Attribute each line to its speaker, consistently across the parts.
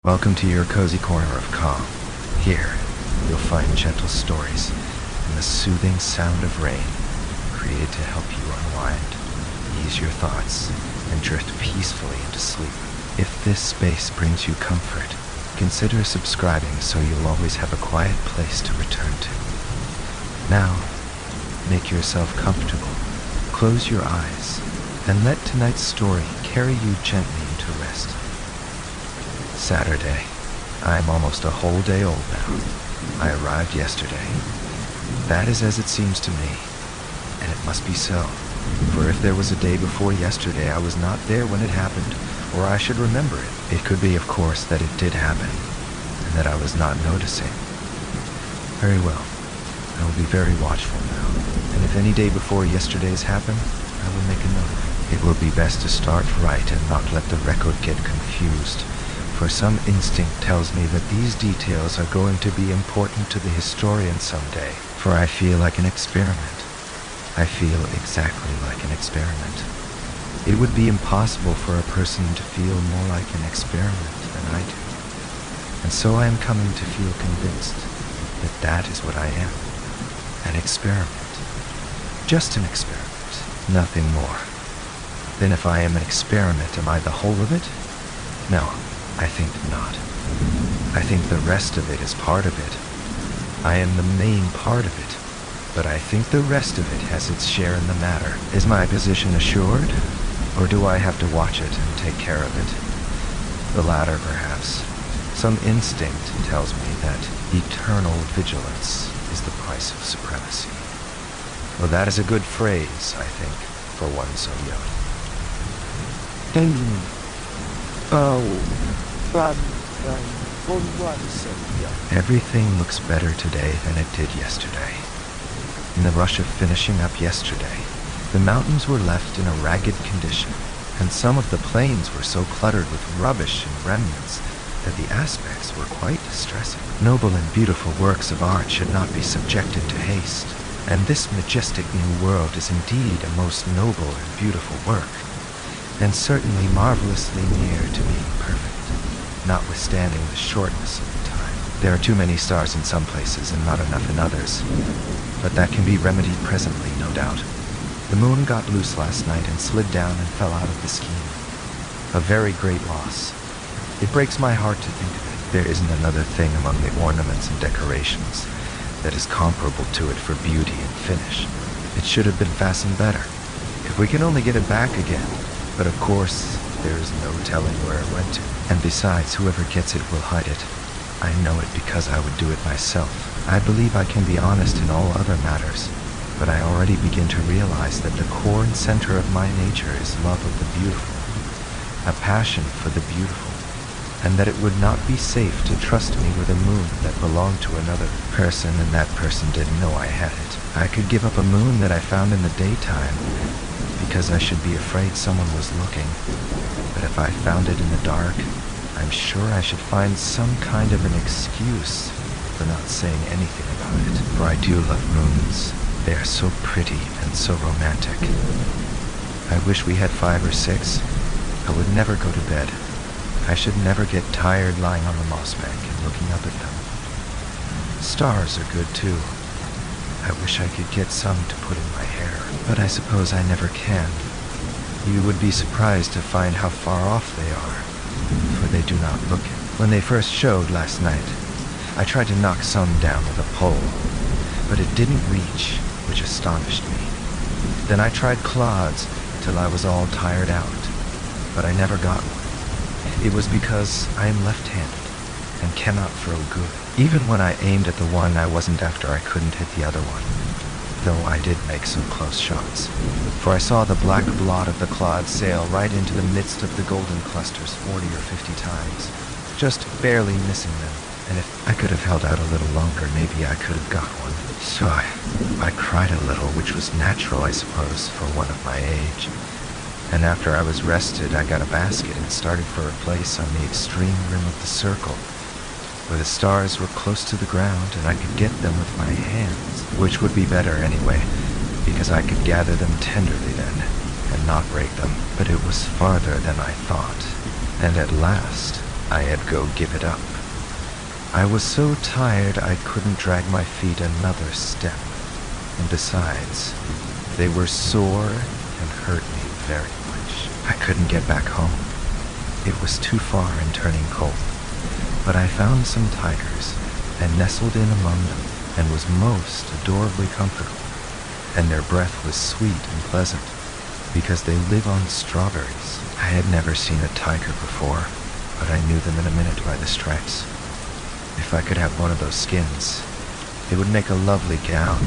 Speaker 1: Welcome to your cozy corner of calm. Here, you'll find gentle stories and the soothing sound of rain, created to help you unwind, ease your thoughts, and drift peacefully into sleep. If this space brings you comfort, consider subscribing so you'll always have a quiet place to return to. Now, make yourself comfortable, close your eyes, and let tonight's story carry you gently into rest. Saturday. I'm almost a whole day old now. I arrived yesterday. That is as it seems to me, and it must be so. For if there was a day before yesterday, I was not there when it happened, or I should remember it. It could be, of course, that it did happen, and that I was not noticing. Very well. I will be very watchful now, and if any day before yesterday's happen, I will make a note of it. It will be best to start right and not let the record get confused, for some instinct tells me that these details are going to be important to the historian someday, for I feel like an experiment. I feel exactly like an experiment. It would be impossible for a person to feel more like an experiment than I do. And so I am coming to feel convinced that that is what I am. An experiment. Just an experiment. Nothing more. Then if I am an experiment, am I the whole of it? No, I think not. I think the rest of it is part of it. I am the main part of it, but I think the rest of it has its share in the matter. Is my position assured, or do I have to watch it and take care of it? The latter, perhaps. Some instinct tells me that eternal vigilance is the price of supremacy. Well, that is a good phrase, I think, for one so young. Everything looks better today than it did yesterday. In the rush of finishing up yesterday, the mountains were left in a ragged condition, and some of the plains were so cluttered with rubbish and remnants that the aspects were quite distressing. Noble and beautiful works of art should not be subjected to haste, and this majestic new world is indeed a most noble and beautiful work, and certainly marvelously near to being perfect, notwithstanding the shortness of the time. There are too many stars in some places and not enough in others, but that can be remedied presently, no doubt. The moon got loose last night and slid down and fell out of the scheme. A very great loss. It breaks my heart to think of it. There isn't another thing among the ornaments and decorations that is comparable to it for beauty and finish. It should have been fastened better. If we can only get it back again. But of course, there is no telling where it went to. And besides, whoever gets it will hide it. I know it because I would do it myself. I believe I can be honest in all other matters, but I already begin to realize that the core and center of my nature is love of the beautiful, a passion for the beautiful, and that it would not be safe to trust me with a moon that belonged to another person and that person didn't know I had it. I could give up a moon that I found in the daytime, because I should be afraid someone was looking. But if I found it in the dark, I'm sure I should find some kind of an excuse for not saying anything about it. For I do love moons. They are so pretty and so romantic. I wish we had 5 or 6. I would never go to bed. I should never get tired lying on the moss bank and looking up at them. Stars are good too. I wish I could get some to put in my hair, but I suppose I never can. You would be surprised to find how far off they are, for they do not look it. When they first showed last night, I tried to knock some down with a pole, but it didn't reach, which astonished me. Then I tried clods till I was all tired out, but I never got one. It was because I am left-handed and cannot throw good. Even when I aimed at the one I wasn't after, I couldn't hit the other one, though I did make some close shots. For I saw the black blot of the clod sail right into the midst of the golden clusters 40 or 50 times, just barely missing them, and if I could have held out a little longer, maybe I could have got one. So I cried a little, which was natural, I suppose, for one of my age. And after I was rested, I got a basket and started for a place on the extreme rim of the circle, where the stars were close to the ground and I could get them with my hands, which would be better anyway, because I could gather them tenderly then and not break them. But it was farther than I thought, and at last I had go give it up. I was so tired I couldn't drag my feet another step. And besides, they were sore and hurt me very much. I couldn't get back home. It was too far and turning cold. But I found some tigers and nestled in among them and was most adorably comfortable. And their breath was sweet and pleasant because they live on strawberries. I had never seen a tiger before, but I knew them in a minute by the stripes. If I could have one of those skins, it would make a lovely gown.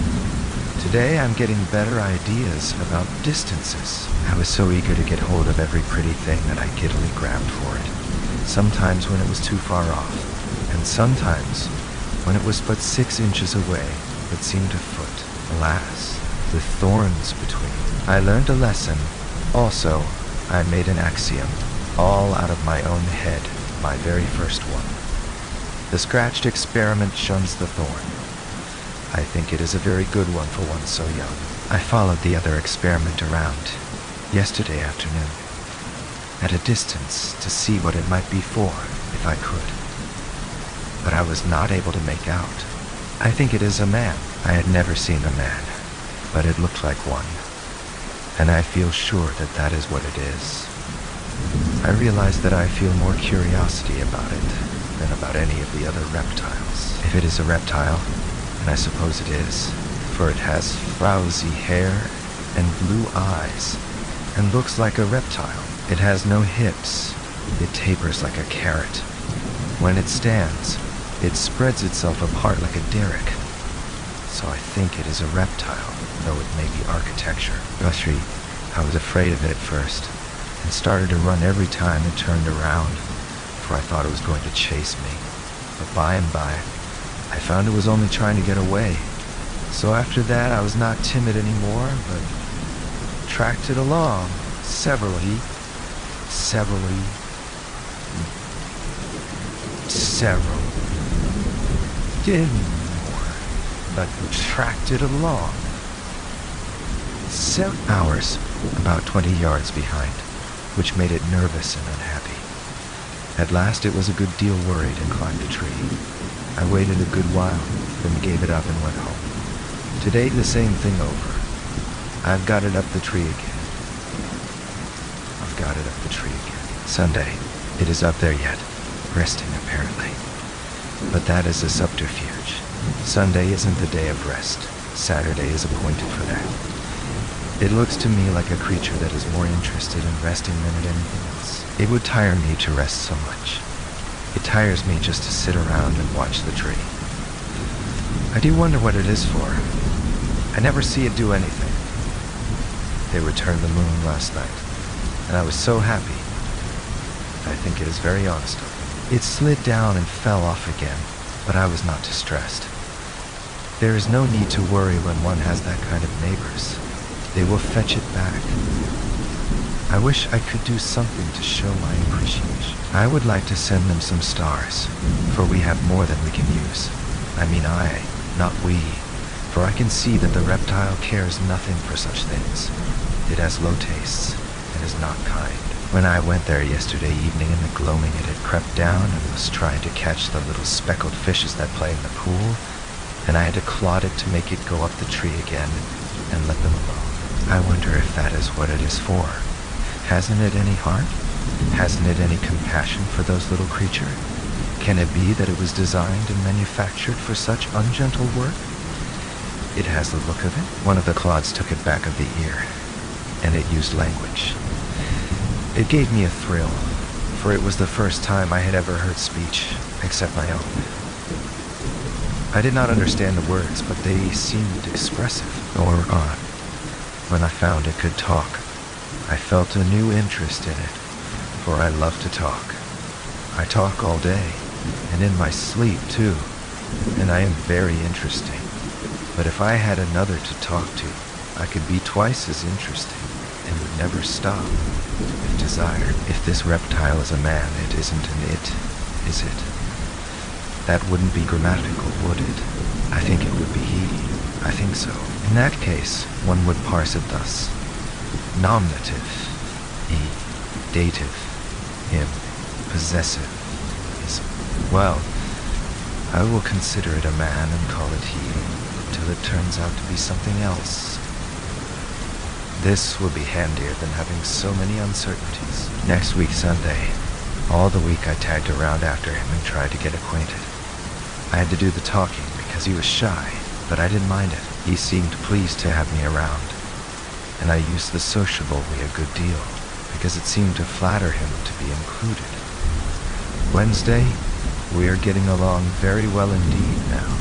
Speaker 1: Today I'm getting better ideas about distances. I was so eager to get hold of every pretty thing that I giddily grabbed for it. Sometimes when it was too far off, and sometimes when it was but 6 inches away, but seemed a foot, alas, with thorns between. I learned a lesson. Also, I made an axiom, all out of my own head, my very first one. The scratched experiment shuns the thorn. I think it is a very good one for one so young. I followed the other experiment around yesterday afternoon, at a distance to see what it might be for, if I could. But I was not able to make out. I think it is a man. I had never seen a man, but it looked like one. And I feel sure that that is what it is. I realize that I feel more curiosity about it than about any of the other reptiles. If it is a reptile, and I suppose it is, for it has frowsy hair and blue eyes, and looks like a reptile. It has no hips. It tapers like a carrot. When it stands, it spreads itself apart like a derrick. So I think it is a reptile, though it may be architecture. Guthrie, I was afraid of it at first, and started to run every time it turned around, for I thought it was going to chase me. But by and by, I found it was only trying to get away. So after that, I was not timid anymore, but tracked it along, severally, didn't more, but tracked it along. 7 hours, about 20 yards behind, which made it nervous and unhappy. At last it was a good deal worried and climbed a tree. I waited a good while, then gave it up and went home. Today the same thing over. I've got it up the tree again. Sunday. It is up there yet, resting apparently. But that is a subterfuge. Sunday isn't the day of rest. Saturday is appointed for that. It looks to me like a creature that is more interested in resting than in anything else. It would tire me to rest so much. It tires me just to sit around and watch the tree. I do wonder what it is for. I never see it do anything. They returned the moon last night, and I was so happy. I think it is very honest of them. It slid down and fell off again, but I was not distressed. There is no need to worry when one has that kind of neighbors. They will fetch it back. I wish I could do something to show my appreciation. I would like to send them some stars, for we have more than we can use. I mean I, not we, for I can see that the reptile cares nothing for such things. It has low tastes and is not kind. When I went there yesterday evening in the gloaming, it had crept down and was trying to catch the little speckled fishes that play in the pool, and I had to clod it to make it go up the tree again and let them alone. I wonder if that is what it is for. Hasn't it any heart? Hasn't it any compassion for those little creatures? Can it be that it was designed and manufactured for such ungentle work? It has the look of it. One of the clods took it back of the ear, and it used language. It gave me a thrill, for it was the first time I had ever heard speech, except my own. I did not understand the words, but they seemed expressive, or odd. When I found it could talk, I felt a new interest in it, for I love to talk. I talk all day, and in my sleep too, and I am very interesting. But if I had another to talk to, I could be twice as interesting, and would never stop, if desired. If this reptile is a man, it isn't an it, is it? That wouldn't be grammatical, would it? I think it would be he. I think so. In that case, one would parse it thus. Nominative, he. Dative, him. Possessive, Well, I will consider it a man and call it he, till it turns out to be something else. This will be handier than having so many uncertainties. Next week Sunday, all the week I tagged around after him and tried to get acquainted. I had to do the talking because he was shy, but I didn't mind it. He seemed pleased to have me around, and I used the sociable way a good deal because it seemed to flatter him to be included. Wednesday, we are getting along very well indeed now,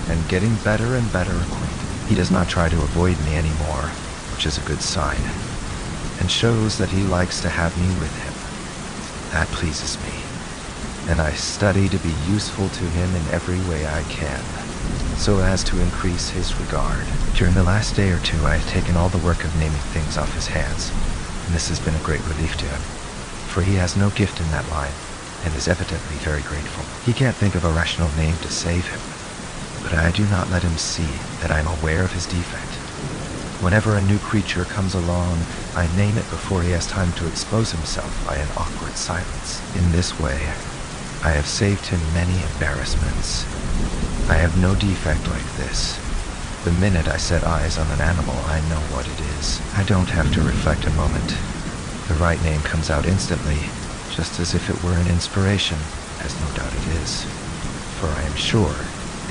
Speaker 1: and getting better and better acquainted. He does not try to avoid me anymore, which is a good sign, and shows that he likes to have me with him. That pleases me, and I study to be useful to him in every way I can, so as to increase his regard. During the last day or two, I have taken all the work of naming things off his hands, and this has been a great relief to him, for he has no gift in that line, and is evidently very grateful. He can't think of a rational name to save him, but I do not let him see that I am aware of his defect. Whenever a new creature comes along, I name it before he has time to expose himself by an awkward silence. In this way, I have saved him many embarrassments. I have no defect like this. The minute I set eyes on an animal, I know what it is. I don't have to reflect a moment. The right name comes out instantly, just as if it were an inspiration, as no doubt it is. For I am sure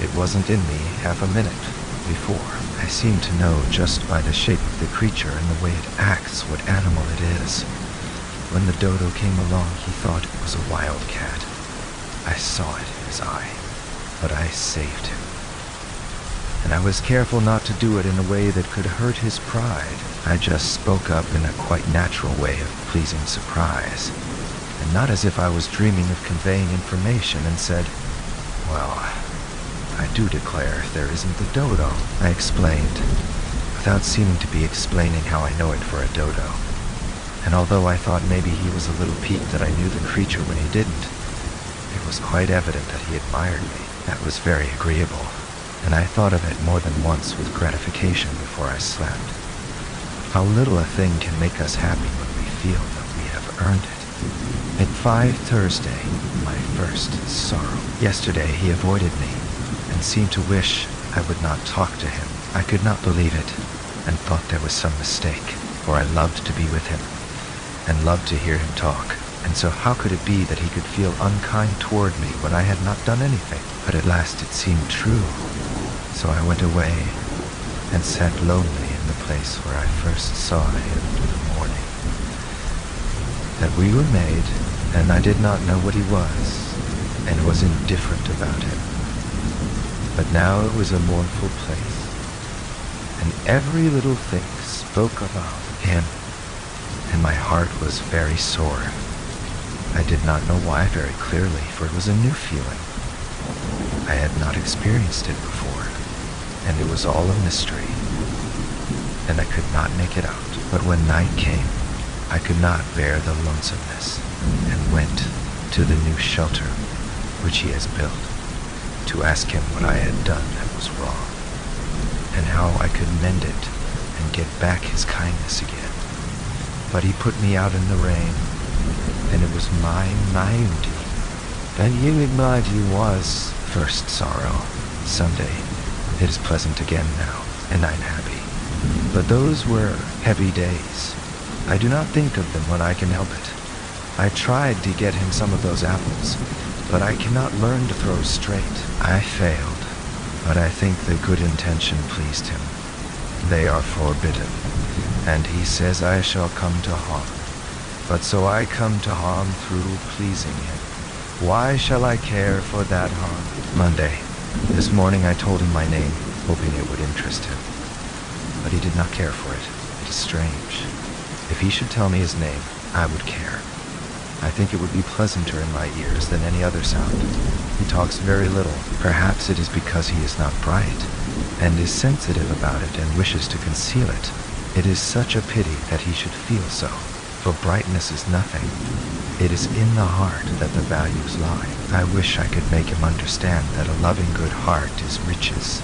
Speaker 1: it wasn't in me half a minute before. I seem to know just by the shape of the creature and the way it acts what animal it is. When the dodo came along, he thought it was a wildcat. I saw it in his eye, but I saved him. And I was careful not to do it in a way that could hurt his pride. I just spoke up in a quite natural way of pleasing surprise, and not as if I was dreaming of conveying information, and said, "Well, I do declare if there isn't the dodo," I explained, without seeming to be explaining how I know it for a dodo. And although I thought maybe he was a little piqued that I knew the creature when he didn't, it was quite evident that he admired me. That was very agreeable, and I thought of it more than once with gratification before I slept. How little a thing can make us happy when we feel that we have earned it. At 5 Thursday, my first sorrow. Yesterday he avoided me, and seemed to wish I would not talk to him. I could not believe it, and thought there was some mistake, for I loved to be with him, and loved to hear him talk, and so how could it be that he could feel unkind toward me when I had not done anything? But at last it seemed true, so I went away, and sat lonely in the place where I first saw him in the morning. That we were made, and I did not know what he was, and was indifferent about him. But now it was a mournful place, and every little thing spoke about him, and my heart was very sore. I did not know why very clearly, for it was a new feeling. I had not experienced it before, and it was all a mystery, and I could not make it out. But when night came, I could not bear the lonesomeness, and went to the new shelter which he has built, to ask him what I had done that was wrong, and how I could mend it and get back his kindness again. But he put me out in the rain, and it was my naivety. That naivety was first sorrow. Sunday, it is pleasant again now, and I'm happy. But those were heavy days. I do not think of them when I can help it. I tried to get him some of those apples, but I cannot learn to throw straight. I failed, but I think the good intention pleased him. They are forbidden, and he says I shall come to harm. But so I come to harm through pleasing him. Why shall I care for that harm? Monday. This morning I told him my name, hoping it would interest him. But he did not care for it. It is strange. If he should tell me his name, I would care. I think it would be pleasanter in my ears than any other sound. He talks very little. Perhaps it is because he is not bright, and is sensitive about it and wishes to conceal it. It is such a pity that he should feel so, for brightness is nothing. It is in the heart that the values lie. I wish I could make him understand that a loving good heart is riches,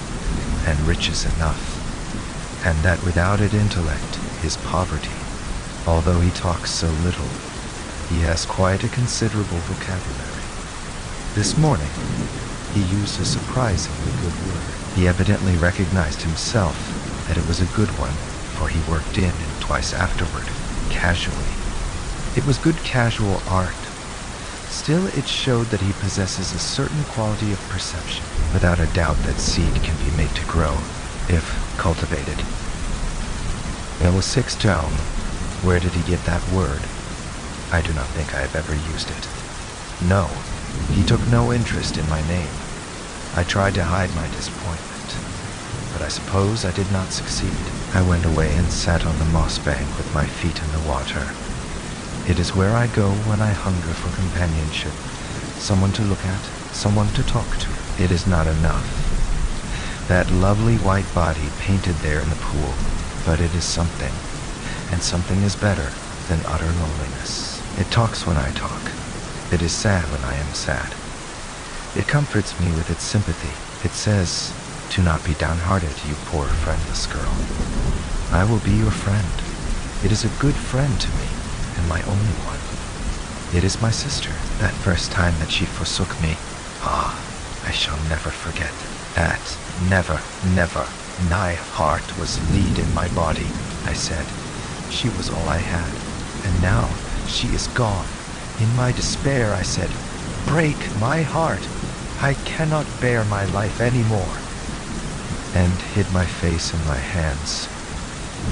Speaker 1: and riches enough, and that without it intellect is poverty. Although he talks so little, he has quite a considerable vocabulary. This morning, he used a surprisingly good word. He evidently recognized himself that it was a good one, for he worked in and twice afterward, casually. It was good casual art. Still, it showed that he possesses a certain quality of perception. Without a doubt, that seed can be made to grow, if cultivated. It was 6 down. Where did he get that word? I do not think I have ever used it. No, he took no interest in my name. I tried to hide my disappointment, but I suppose I did not succeed. I went away and sat on the moss bank with my feet in the water. It is where I go when I hunger for companionship, someone to look at, someone to talk to. It is not enough. That lovely white body painted there in the pool, but it is something, and something is better than utter loneliness. It talks when I talk. It is sad when I am sad. It comforts me with its sympathy. It says, "Do not be downhearted, you poor friendless girl. I will be your friend." It is a good friend to me, and my only one. It is my sister. That first time that she forsook me, I shall never forget. That never, never, my heart was lead in my body, I said. She was all I had, and now she is gone. In my despair, I said, "Break my heart. I cannot bear my life anymore," and hid my face in my hands.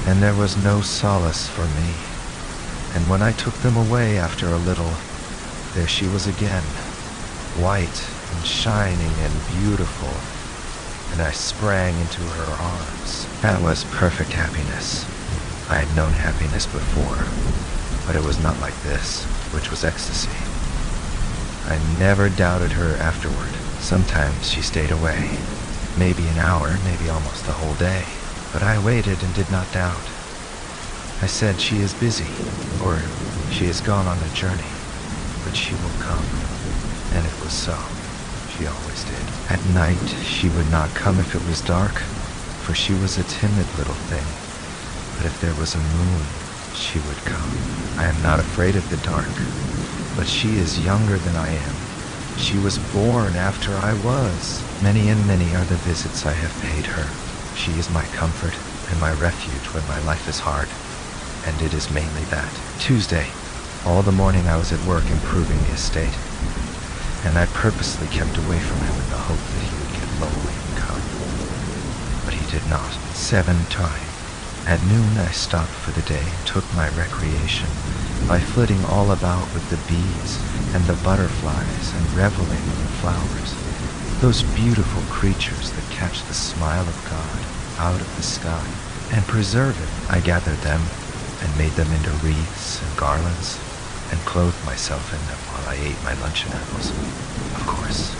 Speaker 1: And there was no solace for me. And when I took them away after a little, there she was again, white and shining and beautiful, and I sprang into her arms. That was perfect happiness. I had known happiness before, but it was not like this, which was ecstasy. I never doubted her afterward. Sometimes she stayed away, maybe an hour, maybe almost the whole day, but I waited and did not doubt. I said, "She is busy," or "She has gone on a journey, but she will come," and it was so. She always did. At night, she would not come if it was dark, for she was a timid little thing, but if there was a moon, she would come. I am not afraid of the dark, but she is younger than I am. She was born after I was. Many and many are the visits I have paid her. She is my comfort and my refuge when my life is hard, and it is mainly that. Tuesday, all the morning I was at work improving the estate, and I purposely kept away from him in the hope that he would get lonely and come. But he did not. 7 time. At noon I stopped for the day and took my recreation by flitting all about with the bees and the butterflies and reveling in the flowers, those beautiful creatures that catch the smile of God out of the sky and preserve it. I gathered them and made them into wreaths and garlands and clothed myself in them while I ate my luncheon apples, of course.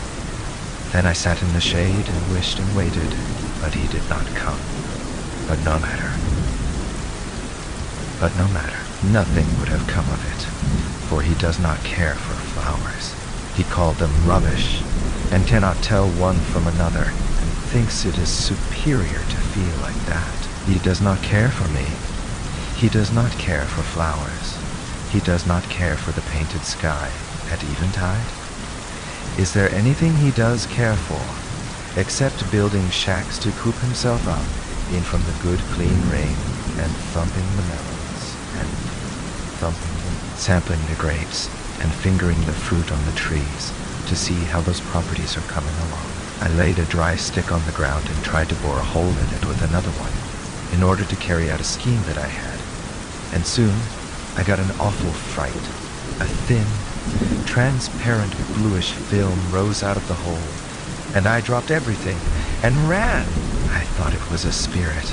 Speaker 1: Then I sat in the shade and wished and waited, but he did not come. But no matter. Nothing would have come of it, for he does not care for flowers. He called them rubbish, and cannot tell one from another, and thinks it is superior to feel like that. He does not care for me. He does not care for flowers. He does not care for the painted sky at eventide. Is there anything he does care for, except building shacks to coop himself up in from the good clean rain, and thumping the melons, and sampling the grapes, and fingering the fruit on the trees to see how those properties are coming along? I laid a dry stick on the ground and tried to bore a hole in it with another one, in order to carry out a scheme that I had. And soon, I got an awful fright. A thin, transparent bluish film rose out of the hole, and I dropped everything and ran. I thought it was a spirit,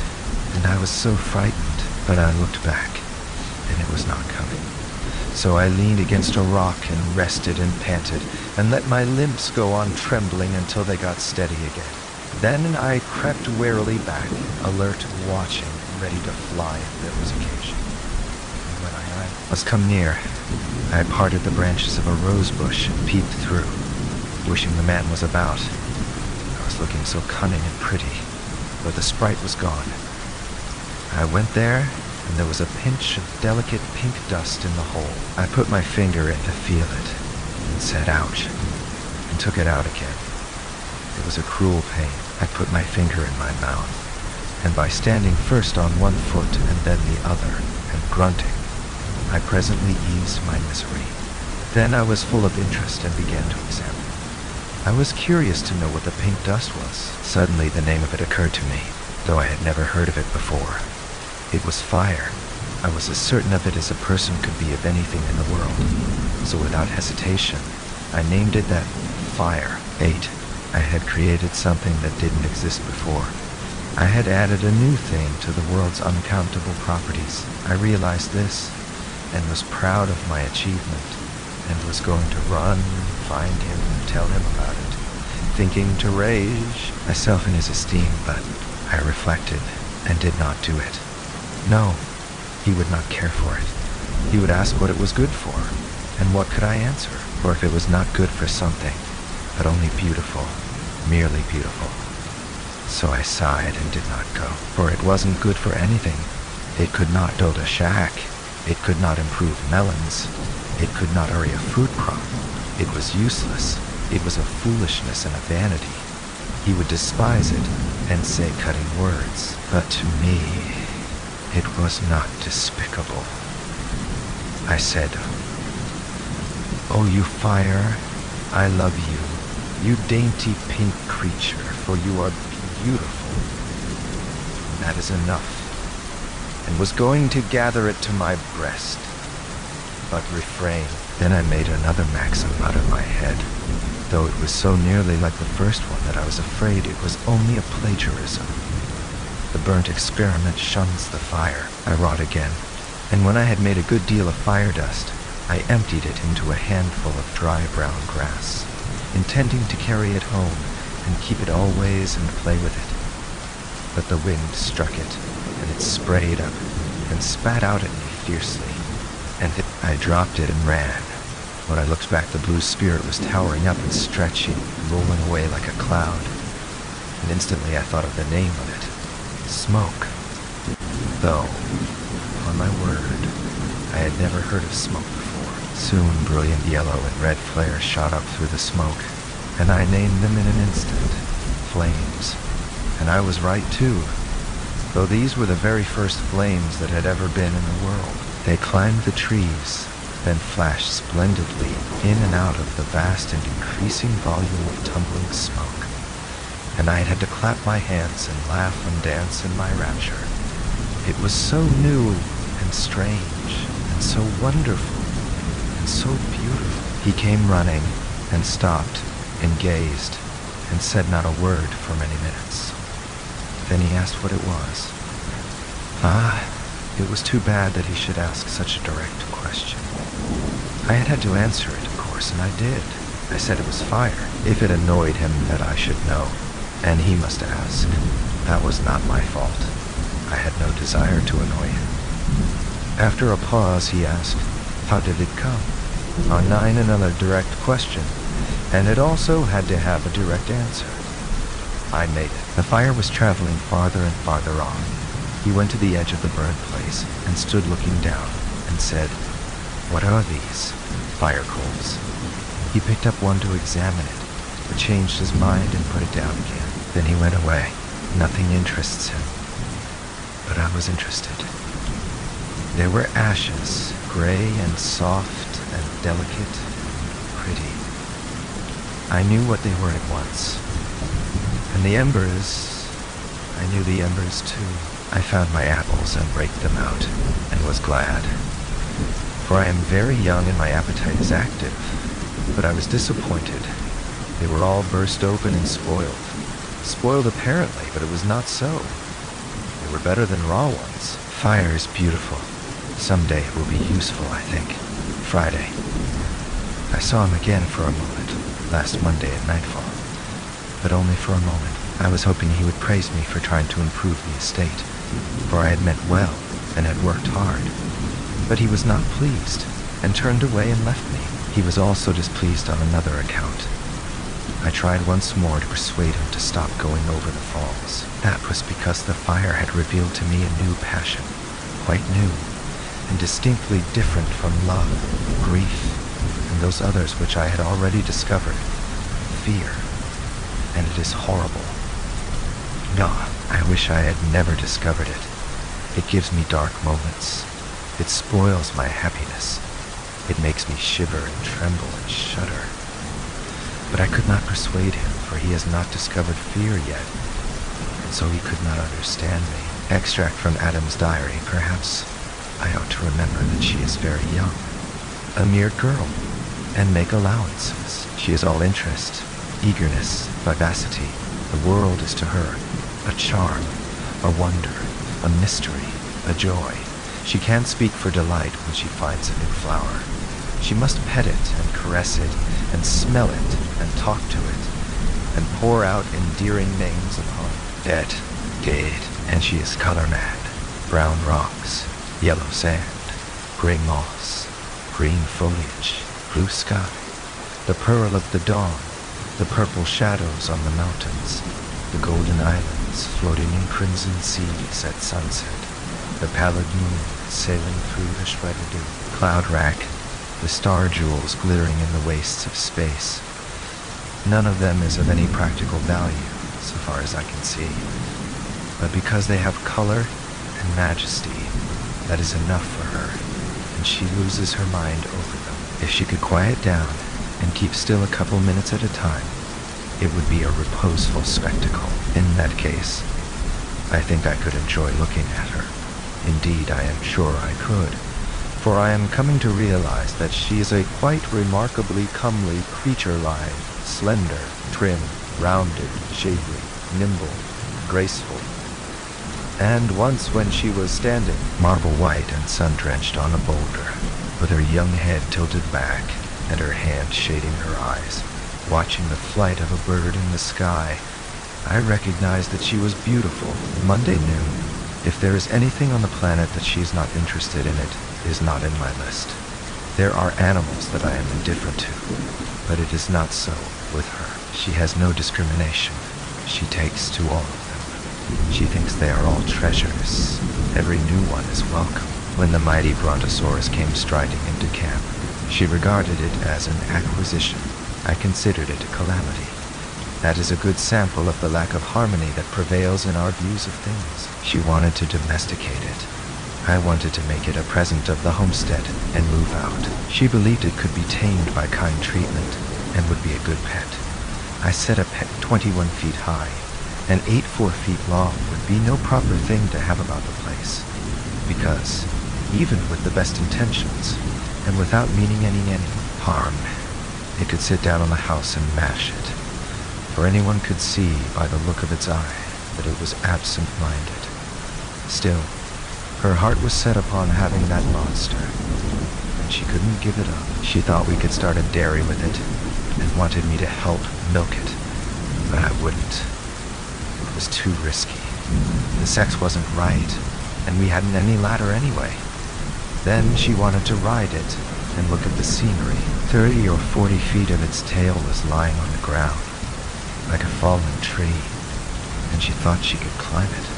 Speaker 1: and I was so frightened, but I looked back, and it was not coming. So I leaned against a rock and rested and panted, and let my limbs go on trembling until they got steady again. Then I crept warily back, alert, watching, ready to fly if there was occasion. And when I was come near, I parted the branches of a rose bush and peeped through, wishing the man was about. I was looking so cunning and pretty, but the sprite was gone. I went there, and there was a pinch of delicate pink dust in the hole. I put my finger in to feel it, and said, "Ouch," and took it out again. It was a cruel pain. I put my finger in my mouth, and by standing first on one foot and then the other, and grunting, I presently eased my misery. Then I was full of interest and began to examine. I was curious to know what the pink dust was. Suddenly the name of it occurred to me, though I had never heard of it before. It was fire. I was as certain of it as a person could be of anything in the world. So without hesitation, I named it that. Fire. 8. I had created something that didn't exist before. I had added a new thing to the world's uncountable properties. I realized this, and was proud of my achievement, and was going to run, find him, and tell him about it, thinking to raise myself in his esteem, but I reflected and did not do it. No, he would not care for it. He would ask what it was good for, and what could I answer? For if it was not good for something, but only beautiful, merely beautiful. So I sighed and did not go, for it wasn't good for anything. It could not build a shack. It could not improve melons. It could not hurry a fruit crop. It was useless. It was a foolishness and a vanity. He would despise it and say cutting words. But to me, it was not despicable. I said, "Oh, you fire, I love you, you dainty pink creature, for you are beautiful. That is enough," and was going to gather it to my breast, but refrained. Then I made another maxim out of my head, though it was so nearly like the first one that I was afraid it was only a plagiarism. The burnt experiment shuns the fire. I wrought again, and when I had made a good deal of fire dust, I emptied it into a handful of dry brown grass, intending to carry it home and keep it always and play with it. But the wind struck it, and it sprayed up and spat out at me fiercely, and I dropped it and ran. When I looked back, the blue spirit was towering up and stretching and rolling away like a cloud, and instantly I thought of the name of it, smoke. Though, on my word, I had never heard of smoke before. Soon brilliant yellow and red flares shot up through the smoke, and I named them in an instant, flames. And I was right too, though these were the very first flames that had ever been in the world. They climbed the trees, then flashed splendidly in and out of the vast and increasing volume of tumbling smoke, and I had to clap my hands and laugh and dance in my rapture. It was so new and strange and so wonderful and so beautiful. He came running and stopped and gazed and said not a word for many minutes. Then he asked what it was. It was too bad that he should ask such a direct question. I had to answer it, of course, and I did. I said it was fire, if it annoyed him that I should know, and he must ask. That was not my fault. I had no desire to annoy him. After a pause, he asked, "How did it come?" On 9, another direct question, and it also had to have a direct answer. I made it. The fire was traveling farther and farther on. He went to the edge of the burned place and stood looking down and said, "What are these?" "Fire coals." He picked up one to examine it, but changed his mind and put it down again. Then he went away. Nothing interests him. But I was interested. There were ashes, gray and soft and delicate, pretty. I knew what they were at once. And the embers, I knew the embers too. I found my apples and raked them out, and was glad. For I am very young and my appetite is active. But I was disappointed. They were all burst open and spoiled. Spoiled apparently, but it was not so. They were better than raw ones. Fire is beautiful. Someday it will be useful, I think. Friday. I saw him again for a moment, last Monday at nightfall. But only for a moment. I was hoping he would praise me for trying to improve the estate, for I had meant well and had worked hard. But he was not pleased, and turned away and left me. He was also displeased on another account. I tried once more to persuade him to stop going over the falls. That was because the fire had revealed to me a new passion, quite new, and distinctly different from love, grief, and those others which I had already discovered. fear, and it is horrible. No, I wish I had never discovered it. It gives me dark moments. It spoils my happiness. It makes me shiver and tremble and shudder. But I could not persuade him, for he has not discovered fear yet, and so he could not understand me. Extract from Adam's diary. Perhaps I ought to remember that she is very young, a mere girl, and make allowances. She is all interest, eagerness, vivacity. The world is to her a charm, a wonder, a mystery, a joy. She can't speak for delight when she finds a new flower. She must pet it and caress it and smell it and talk to it and pour out endearing names upon it. Dead, and she is color mad. Brown rocks, yellow sand, gray moss, green foliage, blue sky, the pearl of the dawn, the purple shadows on the mountains, the golden islands floating in crimson seas at sunset, the pallid moon sailing through the shredded cloud rack, the star jewels glittering in the wastes of space. None of them is of any practical value, so far as I can see. But because they have color and majesty, that is enough for her, and she loses her mind over them. If she could quiet down and keep still a couple minutes at a time, it would be a reposeful spectacle. In that case, I think I could enjoy looking at her. Indeed, I am sure I could, for I am coming to realize that she is a quite remarkably comely creature, lithe, slender, trim, rounded, shapely, nimble, graceful. And once when she was standing, marble white and sun-drenched on a boulder, with her young head tilted back and her hand shading her eyes, watching the flight of a bird in the sky, I recognized that she was beautiful. Monday noon. If there is anything on the planet that she is not interested in, it is not in my list. There are animals that I am indifferent to, but it is not so with her. She has no discrimination. She takes to all of them. She thinks they are all treasures. Every new one is welcome. When the mighty Brontosaurus came striding into camp, she regarded it as an acquisition. I considered it a calamity. That is a good sample of the lack of harmony that prevails in our views of things. She wanted to domesticate it. I wanted to make it a present of the homestead and move out. She believed it could be tamed by kind treatment and would be a good pet. I said a pet 21 feet high and 8 feet long would be no proper thing to have about the place, because even with the best intentions and without meaning any harm, it could sit down on the house and mash it. For anyone could see by the look of its eye that it was absent-minded. Still, her heart was set upon having that monster, and she couldn't give it up. She thought we could start a dairy with it, and wanted me to help milk it, but I wouldn't. It was too risky. The sex wasn't right, and we hadn't any ladder anyway. Then she wanted to ride it and look at the scenery. 30 or 40 feet of its tail was lying on the ground, like a fallen tree, and she thought she could climb it.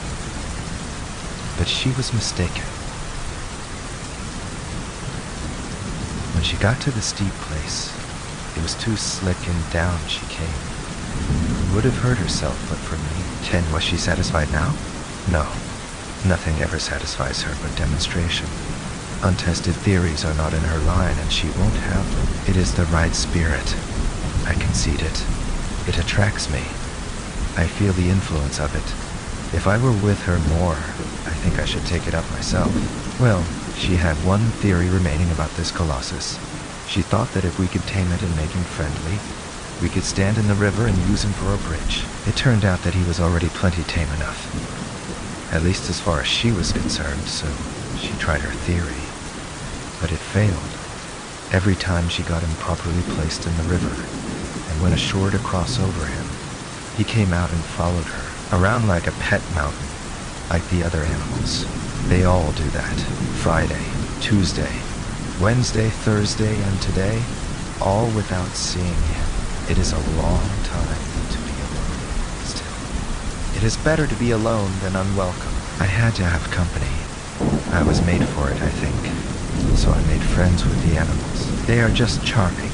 Speaker 1: But she was mistaken. When she got to the steep place, it was too slick and down she came. Would have hurt herself but for me. And was she satisfied now? No. Nothing ever satisfies her but demonstration. Untested theories are not in her line, and she won't have them. It is the right spirit. I concede it. It attracts me. I feel the influence of it. If I were with her more, I think I should take it up myself. Well, she had one theory remaining about this colossus. She thought that if we could tame it and make him friendly, we could stand in the river and use him for a bridge. It turned out that he was already plenty tame enough, at least as far as she was concerned, so she tried her theory. But it failed. Every time she got him properly placed in the river and went ashore to cross over him, he came out and followed her, around like a pet mountain, like the other animals. They all do that. Friday, Tuesday, Wednesday, Thursday, and today, all without seeing him. It is a long time to be alone still. It is better to be alone than unwelcome. I had to have company. I was made for it, I think. So I made friends with the animals. They are just charming,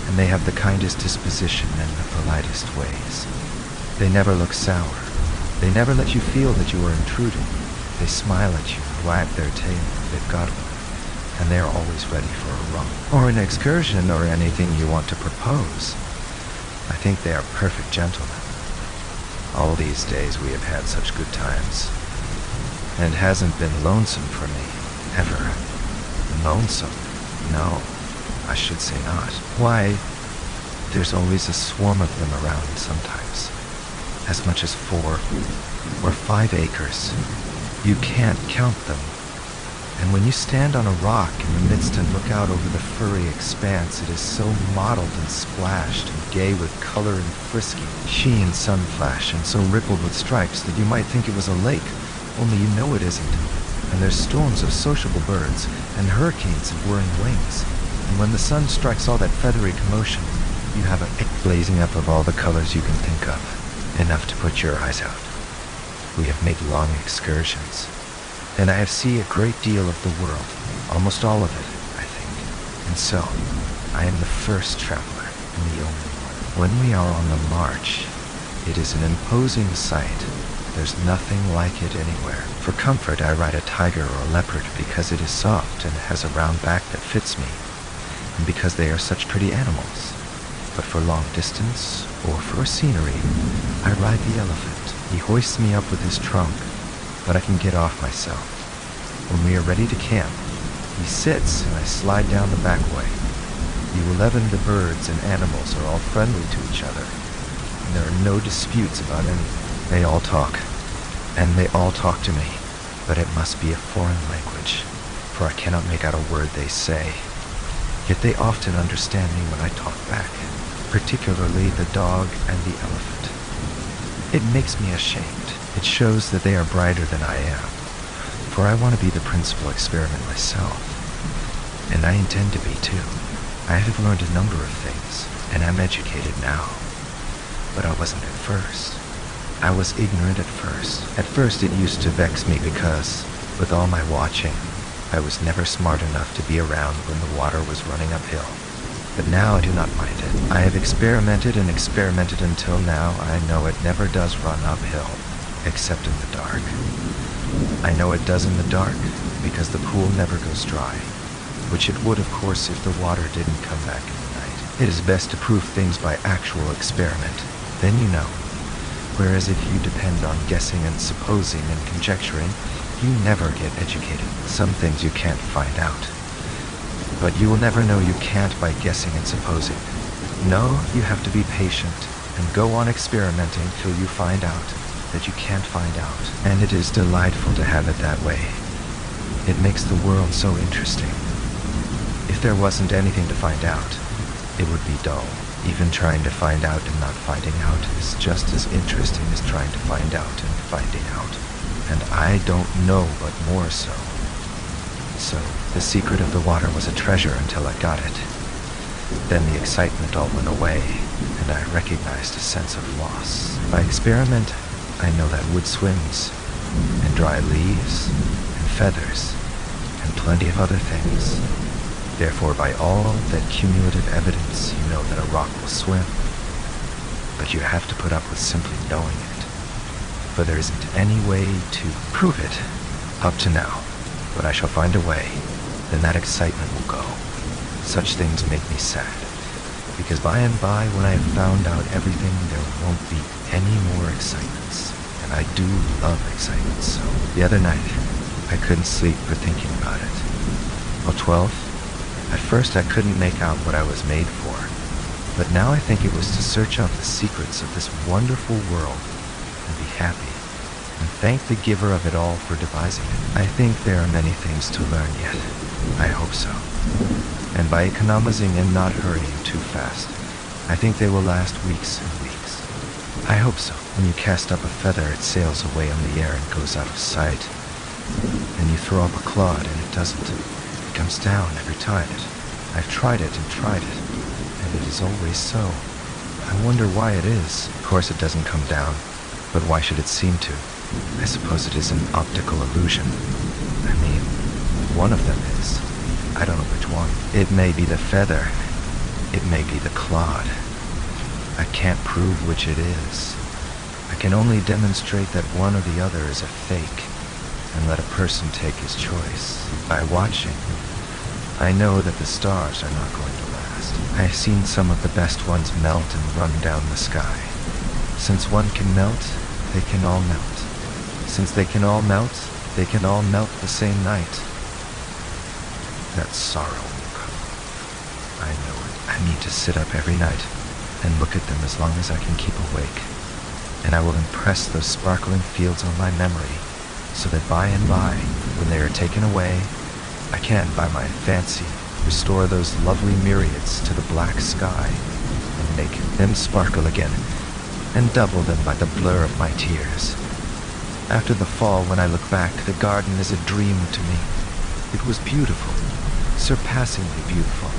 Speaker 1: and they have the kindest disposition and the politest ways. They never look sour. They never let you feel that you are intruding. They smile at you and wag their tail if they've got one, and they're always ready for a romp, or an excursion, or anything you want to propose. I think they are perfect gentlemen. All these days we have had such good times, and it hasn't been lonesome for me, ever. Lonesome? No, I should say not. Why, there's always a swarm of them around sometimes. As much as 4 or 5 acres. You can't count them. And when you stand on a rock in the midst and look out over the furry expanse, it is so mottled and splashed and gay with color and frisky, sheen sun flash, and so rippled with stripes that you might think it was a lake, only you know it isn't. And there's storms of sociable birds and hurricanes of whirring wings. And when the sun strikes all that feathery commotion, you have a blazing up of all the colors you can think of. Enough to put your eyes out. We have made long excursions, and I have seen a great deal of the world, almost all of it, I think. And so, I am the first traveler, and the only one. When we are on the march, it is an imposing sight. There's nothing like it anywhere. For comfort, I ride a tiger or a leopard because it is soft and has a round back that fits me, and because they are such pretty animals. But for long distance, or for scenery, I ride the elephant. He hoists me up with his trunk, but I can get off myself. When we are ready to camp, he sits and I slide down the back way. The 11 birds and animals are all friendly to each other, and there are no disputes about anything. They all talk, and they all talk to me, but it must be a foreign language, for I cannot make out a word they say. Yet they often understand me when I talk back, particularly the dog and the elephant. It makes me ashamed. It shows that they are brighter than I am, for I want to be the principal experiment myself, and I intend to be too. I have learned a number of things, and I'm educated now, but I wasn't at first. I was ignorant at first. At first it used to vex me because, with all my watching, I was never smart enough to be around when the water was running uphill. But now I do not mind it. I have experimented and experimented until now I know it never does run uphill, except in the dark. I know it does in the dark because the pool never goes dry, which it would, of course, if the water didn't come back in the night. It is best to prove things by actual experiment. Then you know. Whereas if you depend on guessing and supposing and conjecturing, you never get educated. Some things you can't find out. But you will never know you can't by guessing and supposing. No, you have to be patient and go on experimenting till you find out that you can't find out. And it is delightful to have it that way. It makes the world so interesting. If there wasn't anything to find out, it would be dull. Even trying to find out and not finding out is just as interesting as trying to find out and finding out. And I don't know, but more so. So, the secret of the water was a treasure until I got it. Then the excitement all went away, and I recognized a sense of loss. By experiment, I know that wood swims, and dry leaves, and feathers, and plenty of other things. Therefore, by all that cumulative evidence, you know that a rock will swim. But you have to put up with simply knowing it, for there isn't any way to prove it up to now. But I shall find a way, then that excitement will go. Such things make me sad, because by and by, when I have found out everything, there won't be any more excitements. And I do love excitement so. The other night, I couldn't sleep for thinking about it. Well, 12, at first I couldn't make out what I was made for, but now I think it was to search out the secrets of this wonderful world and be happy, and thank the giver of it all for devising it. I think there are many things to learn yet. I hope so. And by economizing and not hurrying too fast, I think they will last weeks and weeks. I hope so. When you cast up a feather, it sails away on the air and goes out of sight. And you throw up a clod and it doesn't. It comes down every time. I've tried it and tried it, and it is always so. I wonder why it is. Of course it doesn't come down, but why should it seem to? I suppose it is an optical illusion. I mean, one of them is. I don't know which one. It may be the feather. It may be the clod. I can't prove which it is. I can only demonstrate that one or the other is a fake, and let a person take his choice. By watching, I know that the stars are not going to last. I have seen some of the best ones melt and run down the sky. Since one can melt, they can all melt. Since they can all melt the same night. That sorrow will come. I know it. I need to sit up every night and look at them as long as I can keep awake. And I will impress those sparkling fields on my memory, so that by and by, when they are taken away, I can, by my fancy, restore those lovely myriads to the black sky, and make them sparkle again, and double them by the blur of my tears. After the fall, when I look back, the garden is a dream to me. It was beautiful, surpassingly beautiful,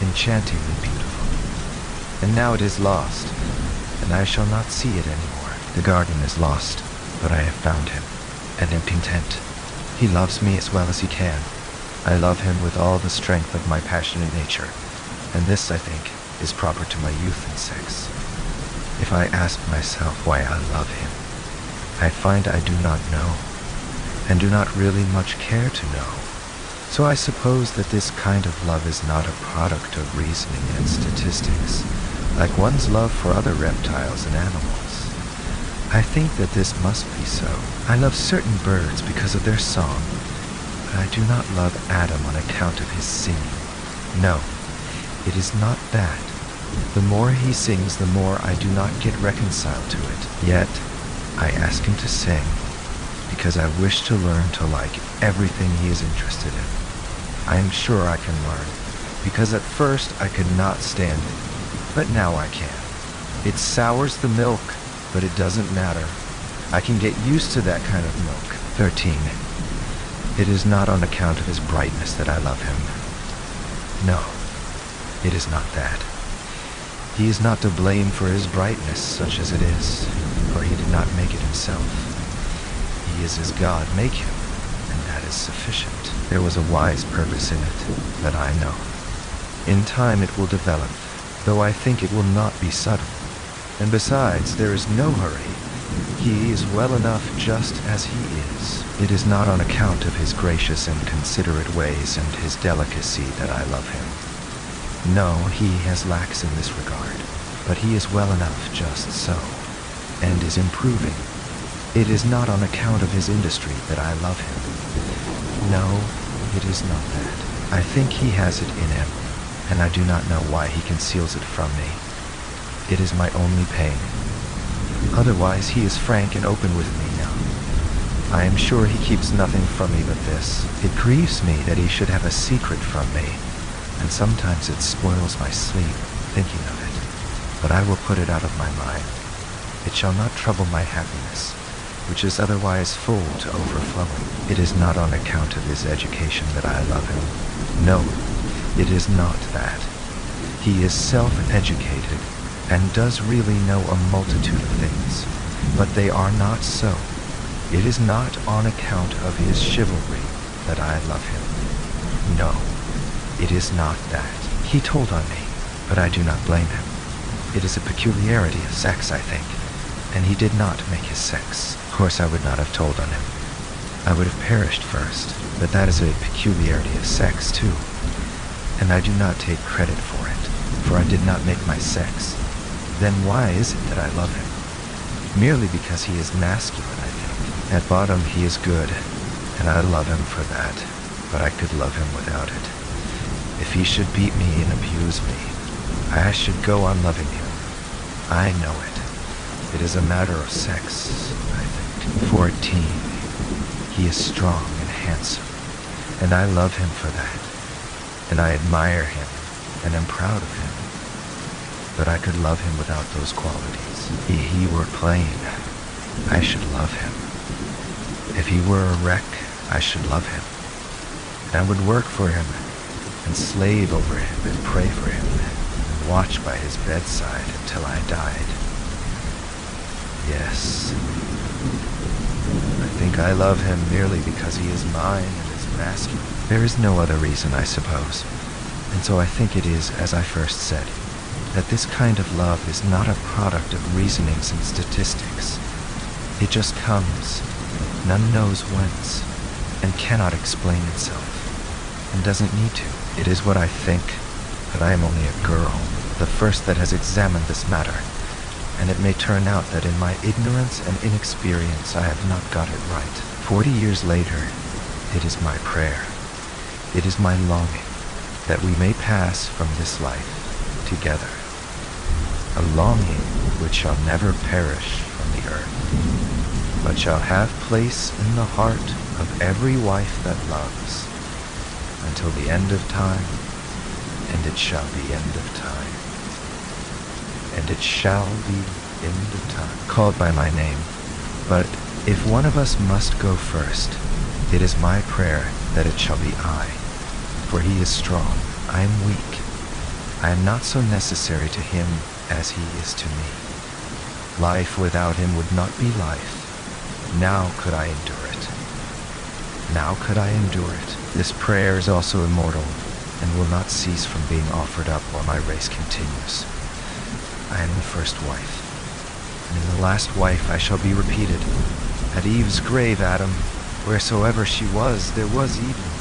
Speaker 1: enchantingly beautiful. And now it is lost, and I shall not see it anymore. The garden is lost, but I have found him, and am content. He loves me as well as he can. I love him with all the strength of my passionate nature, and this, I think, is proper to my youth and sex. If I ask myself why I love him, I find I do not know, and do not really much care to know. So I suppose that this kind of love is not a product of reasoning and statistics, like one's love for other reptiles and animals. I think that this must be so. I love certain birds because of their song, but I do not love Adam on account of his singing. No, it is not that. The more he sings, the more I do not get reconciled to it. Yet, I ask him to sing, because I wish to learn to like everything he is interested in. I am sure I can learn, because at first I could not stand it, but now I can. It sours the milk, but it doesn't matter. I can get used to that kind of milk. 13. It is not on account of his brightness that I love him. No, it is not that. He is not to blame for his brightness, such as it is, for he did not make it himself. He is as God make him, and that is sufficient. There was a wise purpose in it, that I know. In time it will develop, though I think it will not be sudden. And besides, there is no hurry. He is well enough just as he is. It is not on account of his gracious and considerate ways and his delicacy that I love him. No, he has lacks in this regard, but he is well enough just so, and is improving. It is not on account of his industry that I love him. No, it is not that. I think he has it in him, and I do not know why he conceals it from me. It is my only pain. Otherwise, he is frank and open with me now. I am sure he keeps nothing from me but this. It grieves me that he should have a secret from me, and sometimes it spoils my sleep, thinking of it. But I will put it out of my mind. It shall not trouble my happiness, which is otherwise full to overflowing. It is not on account of his education that I love him. No, it is not that. He is self-educated, and does really know a multitude of things, but they are not so. It is not on account of his chivalry that I love him. No, it is not that. He told on me, but I do not blame him. It is a peculiarity of sex, I think, and he did not make his sex. Of course I would not have told on him. I would have perished first, but that is a peculiarity of sex, too. And I do not take credit for it, for I did not make my sex. Then why is it that I love him? Merely because he is masculine, I think. At bottom he is good, and I love him for that, but I could love him without it. If he should beat me and abuse me, I should go on loving him. I know it. It is a matter of sex, I think. 14. He is strong and handsome, and I love him for that. And I admire him, and am proud of him. But I could love him without those qualities. If he were plain, I should love him. If he were a wreck, I should love him. And I would work for him, and slave over him, and pray for him, and watch by his bedside until I died. Yes, I think I love him merely because he is mine and is masculine. There is no other reason, I suppose, and so I think it is as I first said. that this kind of love is not a product of reasonings and statistics. It just comes, none knows whence, and cannot explain itself, and doesn't need to. It is what I think, but I am only a girl, the first that has examined this matter, and it may turn out that in my ignorance and inexperience I have not got it right. 40 years later, it is my prayer, it is my longing, that we may pass from this life together. A longing which shall never perish from the earth, but shall have place in the heart of every wife that loves, until the end of time, and it shall be end of time, and it shall be end of time. Called by my name, but if one of us must go first, it is my prayer that it shall be I, for he is strong, I am weak. I am not so necessary to him as he is to me. Life without him would not be life. Now could I endure it. Now could I endure it. This prayer is also immortal, and will not cease from being offered up while my race continues. I am the first wife, and in the last wife I shall be repeated. At Eve's grave, Adam, wheresoever she was, there was Eve.